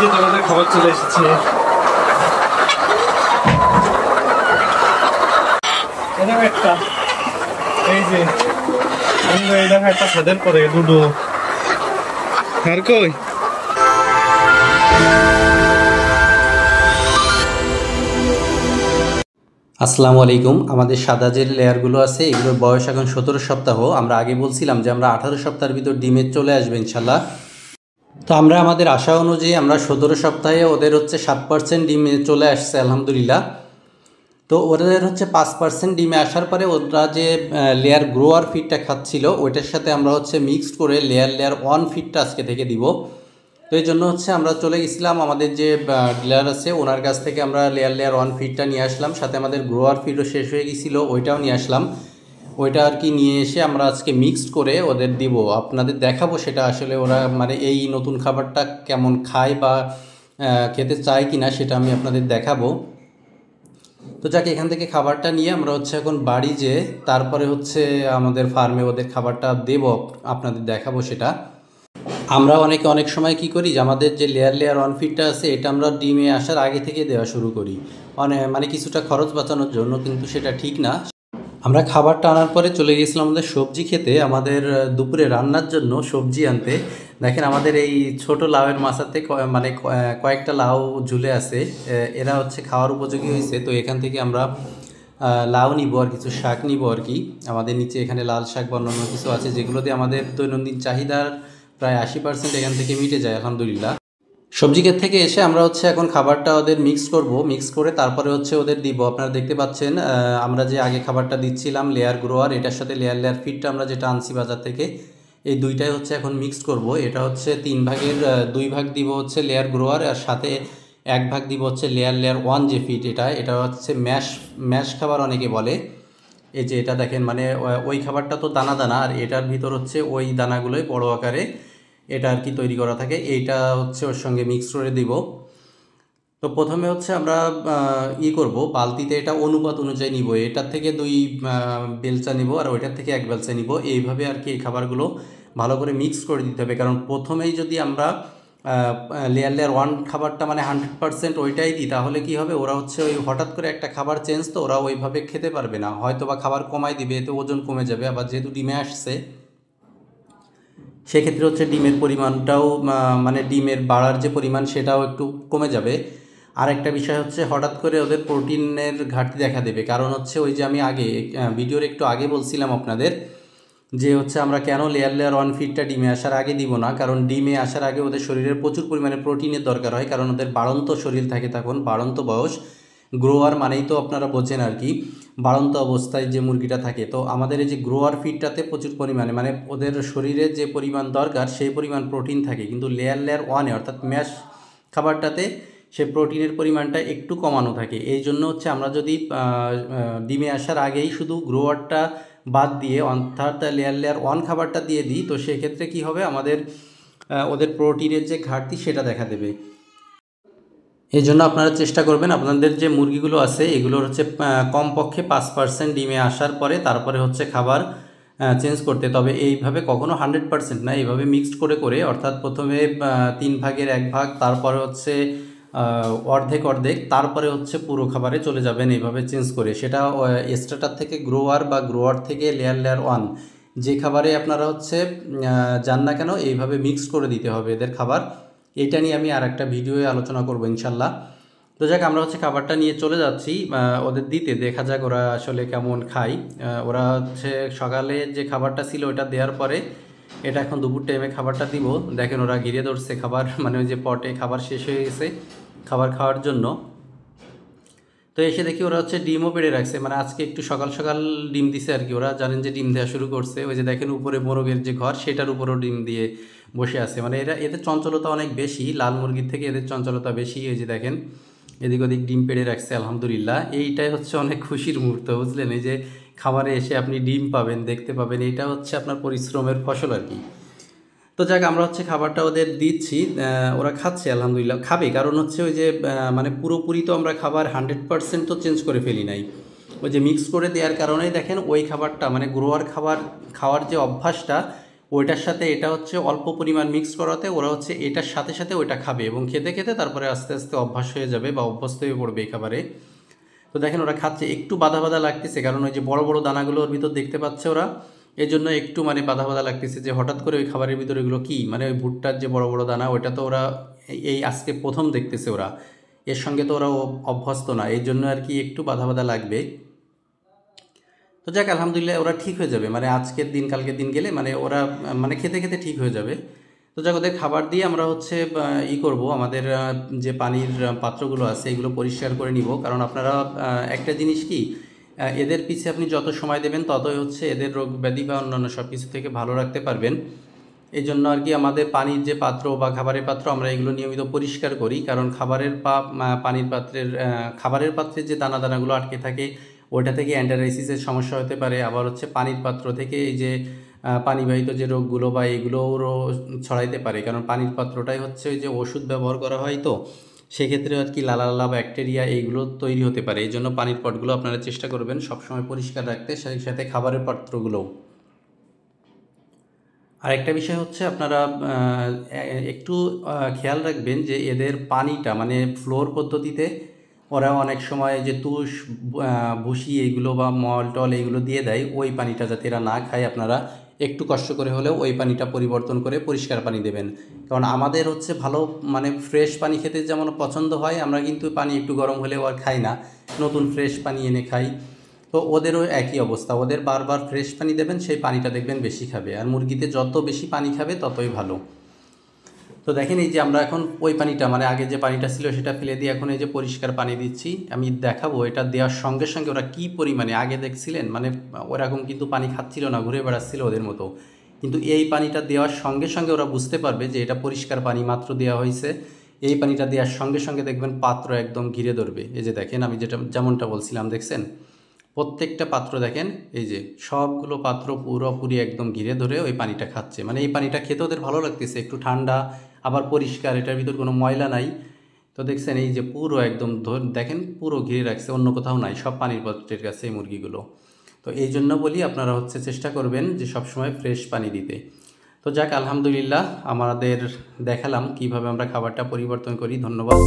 যে তোমাদের খাবার চলে এসেছে। এরকম একটা এই যে এটা একটা ছাদের পরে দুটো আর কই আসসালামু আলাইকুম। আমাদের সাদা যে লেয়ারগুলো আছে এগুলোর বয়স এখন 17 সপ্তাহ। আমরা আগে বলছিলাম যে আমরা 18 সপ্তাহের ভিতর ডিমে চলে আসবে ইনশাল্লাহ। তো আমরা আমাদের আশা অনুযায়ী আমরা 17 সপ্তাহে ওদের হচ্ছে 7% ডিমে চলে আসছে আলহামদুলিল্লাহ। তো ওদের হচ্ছে 5% ডিমে আসার পরে ওরা যে লেয়ার গ্রোয়ার ফিডটা খাচ্ছিল ওইটার সাথে আমরা হচ্ছে মিক্সড করে লেয়ার 1 ফিডটা আজকে থেকে দিব। তো এই জন্য হচ্ছে আমরা চলে গেছিলাম আমাদের যে ডিলার আছে ওনার কাছ থেকে আমরা লেয়ার 1 ফিডটা নিয়ে আসলাম, সাথে আমাদের গ্রোয়ার ফিডও শেষ হয়ে গেছিলো ওইটাও নিয়ে আসলাম। ওইটা আর কি নিয়ে এসে আমরা আজকে মিক্সড করে ওদের দিব, আপনাদের দেখাবো সেটা আসলে ওরা মানে এই নতুন খাবারটা কেমন খায় বা খেতে চায় কি না সেটা আমি আপনাদের দেখাবো। তো যাকে এখান থেকে খাবারটা নিয়ে আমরা হচ্ছে এখন বাড়ি যেয়ে তারপরে হচ্ছে আমাদের ফার্মে ওদের খাবারটা দেব, আপনাদের দেখাবো সেটা। আমরা অনেক সময় কি করি যে আমাদের যে লেয়ার 1 ফিডটা আছে এটা আমরা ডিমে আসার আগে থেকে দেওয়া শুরু করি মানে কিছুটা খরচ বাঁচানোর জন্য, কিন্তু সেটা ঠিক না। আমরা খাবারটা আনার পরে চলে গিয়েছিলাম আমাদের সবজি খেতে, আমাদের দুপুরে রান্নার জন্য সবজি আনতে। দেখেন আমাদের এই ছোট লাউয়ের মাছাতে মানে কয়েকটা লাউ ঝুলে আছে, এরা হচ্ছে খাওয়ার উপযোগী হয়েছে। তো এখান থেকে আমরা লাউ নিব আর কিছু শাক নিব আর কি। আমাদের নিচে এখানে লাল শাক বা অন্যান্য কিছু আছে যেগুলো দিয়ে আমাদের দৈনন্দিন চাহিদার প্রায় 80% এখান থেকে মিটে যায় আলহামদুলিল্লাহ। সবজি ক্ষেত থেকে এসে আমরা হচ্ছে এখন খাবারটা ওদের মিক্স করে তারপরে হচ্ছে ওদের দিব। আপনারা দেখতে পাচ্ছেন আমরা যে আগে খাবারটা দিচ্ছিলাম লেয়ার গ্রোয়ার, এটার সাথে লেয়ার ফিডটা আমরা যেটা আনছি বাজার থেকে, এই দুইটাই হচ্ছে এখন মিক্সড করব। এটা হচ্ছে 3 ভাগের 2 ভাগ দিব হচ্ছে লেয়ার গ্রোয়ার, আর সাথে 1 ভাগ দিব হচ্ছে লেয়ার 1 যে ফিড এটা হচ্ছে ম্যাশ খাবার অনেকে বলে। এই যে এটা দেখেন মানে ওই খাবারটা তো দানা দানা, আর এটার ভিতর হচ্ছে ওই দানাগুলোই বড় আকারে এটা আর কি তৈরি করা থাকে, এইটা হচ্ছে ওর সঙ্গে মিক্স করে দিব। তো প্রথমে হচ্ছে আমরা করব বালতিতে এটা অনুপাত অনুযায়ী নিব, এটার থেকে 2 বেলচা নিব আর ওইটার থেকে 1 বেলচা নিব, এইভাবে আর কি এই খাবারগুলো ভালো করে মিক্স করে দিতে হবে। কারণ প্রথমেই যদি আমরা লেয়ার 1 খাবারটা মানে 100% ওইটাই দিই তাহলে কি হবে, ওরা হচ্ছে ওই হঠাৎ করে একটা খাবার চেঞ্জ, তো ওরা ওইভাবে খেতে পারবে না, হয়তো বা খাবার কমাই দিবে, এতে ওজন কমে যাবে। আবার যেহেতু ডিমে আসছে সেক্ষেত্রে হচ্ছে ডিমের পরিমাণটাও মানে ডিমের বাড়ার যে পরিমাণ সেটাও একটু কমে যাবে। আর একটা বিষয় হচ্ছে হঠাৎ করে ওদের প্রোটিনের ঘাটতি দেখা দেবে, কারণ হচ্ছে ওই যে আমি আগে ভিডিওর একটু আগে বলছিলাম আপনাদের যে হচ্ছে আমরা কেন লেয়ার 1 ফিডটা ডিমে আসার আগে দিব না, কারণ ডিমে আসার আগে ওদের শরীরের প্রচুর পরিমাণে প্রোটিনের দরকার হয়, কারণ ওদের বাড়ন্ত শরীর থাকে তখন, বাড়ন্ত বয়স। গ্রোয়ার মানেই তো আপনারা বোঝেন আর কি, বাড়ন্ত অবস্থায় যে মুরগিটা থাকে। তো আমাদের এই যে গ্রোয়ার ফিডটাতে প্রচুর পরিমাণে মানে ওদের শরীরে যে পরিমাণ দরকার সেই পরিমাণ প্রোটিন থাকে, কিন্তু লেয়ার 1-এ অর্থাৎ ম্যাশ খাবারটাতে সে প্রোটিনের পরিমাণটা একটু কমানো থাকে। এই জন্য হচ্ছে আমরা যদি ডিমে আসার আগেই শুধু গ্রোয়ারটা বাদ দিয়ে অর্থাৎ লেয়ার 1 খাবারটা দিয়ে দিই, তো সেক্ষেত্রে কি হবে, আমাদের ওদের প্রোটিনের যে ঘাটতি সেটা দেখা দেবে। এই জন্য আপনারা চেষ্টা করবেন আপনাদের যে মুরগিগুলো আছে এগুলোর হচ্ছে কমপক্ষে 5% ডিমে আসার পরে তারপরে হচ্ছে খাবার চেঞ্জ করতে। তবে এইভাবে কখনো 100% না, এইভাবে মিক্সড করে অর্থাৎ প্রথমে 3 ভাগের 1 ভাগ, তারপরে হচ্ছে অর্ধেক, তারপরে হচ্ছে পুরো খাবারে চলে যাবেন এইভাবে চেঞ্জ করে। সেটা স্টার্টার থেকে গ্রোয়ার থেকে লেয়ার 1 যে খাবারে আপনারা হচ্ছে যান না কেন এইভাবে মিক্স করে দিতে হবে এদের খাবার। এটা নিয়ে আমি আর একটা ভিডিওয়ে আলোচনা করব ইনশাল্লাহ। তো যাক আমরা হচ্ছে খাবারটা নিয়ে চলে যাচ্ছি ওদের দিতে, দেখা যাক ওরা আসলে কেমন খায়। ওরা হচ্ছে সকালে যে খাবারটা ছিল ওটা দেওয়ার পরে এটা এখন দুপুর টাইমে খাবারটা দিব। দেখেন ওরা ঘিরে ধরছে খাবার, মানে ওই যে পটে খাবার শেষ হয়ে গেছে খাবার খাওয়ার জন্য। তো এসে দেখি ওরা হচ্ছে ডিমও পেড়ে রাখছে, মানে আজকে একটু সকাল ডিম দিছে আর কি। ওরা জানেন যে ডিম দেওয়া শুরু করছে, ওই যে দেখেন উপরে মোরগের যে ঘর সেটার উপরেও ডিম দিয়ে বসে আছে, মানে এদের চঞ্চলতা অনেক বেশি, লাল মুরগির থেকে এদের চঞ্চলতা বেশি। এই যে দেখেন এদিক ওদিক ডিম পেড়ে রাখছে আলহামদুলিল্লাহ। এইটাই হচ্ছে অনেক খুশির মুহূর্ত, বুঝলেন? এই যে খাবারে এসে আপনি ডিম পাবেন, দেখতে পাবেন, এইটা হচ্ছে আপনার পরিশ্রমের ফসল আর কি। তো যাক আমরা হচ্ছে খাবারটা ওদের দিচ্ছি, ওরা খাচ্ছে আলহামদুলিল্লাহ, খাবে। কারণ হচ্ছে ওই যে মানে পুরোপুরি তো আমরা খাবার 100% তো চেঞ্জ করে ফেলি নাই, ওই যে মিক্স করে দেওয়ার কারণেই দেখেন ওই খাবারটা মানে গ্রোয়ার খাবার খাওয়ার যে অভ্যাসটা ওইটার সাথে এটা হচ্ছে অল্প পরিমাণ মিক্স করাতে ওরা হচ্ছে এটার সাথে সাথে ওইটা খাবে এবং খেতে খেতে তারপরে আস্তে আস্তে অভ্যাস হয়ে যাবে বা অভ্যস্ত হয়ে পড়বে এই খাবারে। তো দেখেন ওরা খাচ্ছে, একটু বাধা বাধা লাগতেছে, কারণ ওই যে বড় বড় দানাগুলো ওর ভিতর দেখতে পাচ্ছে ওরা, এই জন্য একটু মানে বাধা বাধা লাগতেছে যে হঠাৎ করে ওই খাবারের ভিতরে এগুলো কী, মানে ওই ভুট্টার যে বড় বড় দানা ওইটা তো ওরা এই আজকে প্রথম দেখতেছে ওরা, এর সঙ্গে তো ওরা অভ্যস্ত না, এই জন্য আর কি একটু বাধা বাধা লাগবে। তো যাক আলহামদুলিল্লাহ ওরা ঠিক হয়ে যাবে, মানে আজকের দিন কালকের দিন গেলে মানে ওরা মানে খেতে খেতে ঠিক হয়ে যাবে। তো যাক ওদের খাবার দিয়ে আমরা হচ্ছে করব, আমাদের যে পানির পাত্রগুলো আছে এগুলো পরিষ্কার করে নিব, কারণ আপনারা একটা জিনিস কি, এদের পিছে আপনি যত সময় দেবেন ততই হচ্ছে এদের রোগ ব্যাধি বা অন্যান্য সব কিছু থেকে ভালো রাখতে পারবেন। এই জন্য আর কি আমাদের পানির যে পাত্র বা খাবারের পাত্র আমরা এগুলো নিয়মিত পরিষ্কার করি, কারণ পানির পাত্রের খাবারের পাত্রের যে দানা দানাগুলো আটকে থাকে ওইটা থেকে অ্যান্টারাইসিসের সমস্যা হতে পারে, আবার হচ্ছে পানির পাত্র থেকে এই যে পানিবাহিত যে রোগগুলো বা এগুলোরও ছড়াইতে পারে, কারণ পানির পাত্রটাই হচ্ছে ওই যে ওষুধ ব্যবহার করা হয়, তো সেক্ষেত্রে আর কি লালা লালা ব্যাকটেরিয়া এইগুলো তৈরি হতে পারে। এই জন্য পানির পটগুলো আপনারা চেষ্টা করবেন সবসময় পরিষ্কার রাখতে, সেই সাথে খাবারের পাত্রগুলোও। আর একটা বিষয় হচ্ছে আপনারা একটু খেয়াল রাখবেন যে এদের পানিটা মানে ফ্লোর পদ্ধতিতে ওরা অনেক সময় যে তুষ ভুসি এইগুলো বা মল টল এইগুলো দিয়ে দেয়, ওই পানিটা যাতে এরা না খায় আপনারা একটু কষ্ট করে হলেও ওই পানিটা পরিবর্তন করে পরিষ্কার পানি দেবেন। কারণ আমাদের হচ্ছে ভালো মানে ফ্রেশ পানি খেতে যেমন পছন্দ হয়, আমরা কিন্তু পানি একটু গরম হলেও আর খাই না, নতুন ফ্রেশ পানি এনে খাই। তো ওদেরও একই অবস্থা, ওদের বারবার ফ্রেশ পানি দেবেন, সেই পানিটা দেখবেন বেশি খাবে, আর মুরগিতে যত বেশি পানি খাবে ততই ভালো। তো দেখেন এই যে আমরা এখন ওই পানিটা মানে আগে যে পানিটা ছিল সেটা ফেলে দিয়ে এখন এই যে পরিষ্কার পানি দিচ্ছি, আমি দেখাবো এটা দেওয়ার সঙ্গে সঙ্গে ওরা কী পরিমাণে, আগে দেখছিলেন মানে ওরকম কিন্তু পানি খাচ্ছিল না, ঘুরে বেড়াচ্ছিল ওদের মতো, কিন্তু এই পানিটা দেওয়ার সঙ্গে সঙ্গে ওরা বুঝতে পারবে যে এটা পরিষ্কার পানি মাত্র দেওয়া হয়েছে। এই পানিটা দেওয়ার সঙ্গে সঙ্গে দেখবেন পাত্র একদম ঘিরে ধরবে। এই যে দেখেন আমি যেমনটা বলছিলাম, দেখছেন প্রত্যেকটা পাত্র দেখেন এই যে সবগুলো পাত্র পুরোপুরি একদম ঘিরে ধরে ওই পানিটা খাচ্ছে, মানে এই পানিটা খেতে ওদের ভালো লাগতেছে, একটু ঠান্ডা আবার পরিষ্কার, এটার ভিতর কোনো ময়লা নাই। তো দেখছেন এই যে পুরো একদম দেখেন পুরো ঘিরে রাখছে, অন্য কোথাও নাই, সব পানির পাত্রের কাছে এই মুরগিগুলো। তো এই জন্য বলি আপনারা হচ্ছে চেষ্টা করবেন যে সবসময় ফ্রেশ পানি দিতে। তো যাক আলহামদুলিল্লাহ আমাদের দেখালাম কিভাবে আমরা খাবারটা পরিবর্তন করি। ধন্যবাদ।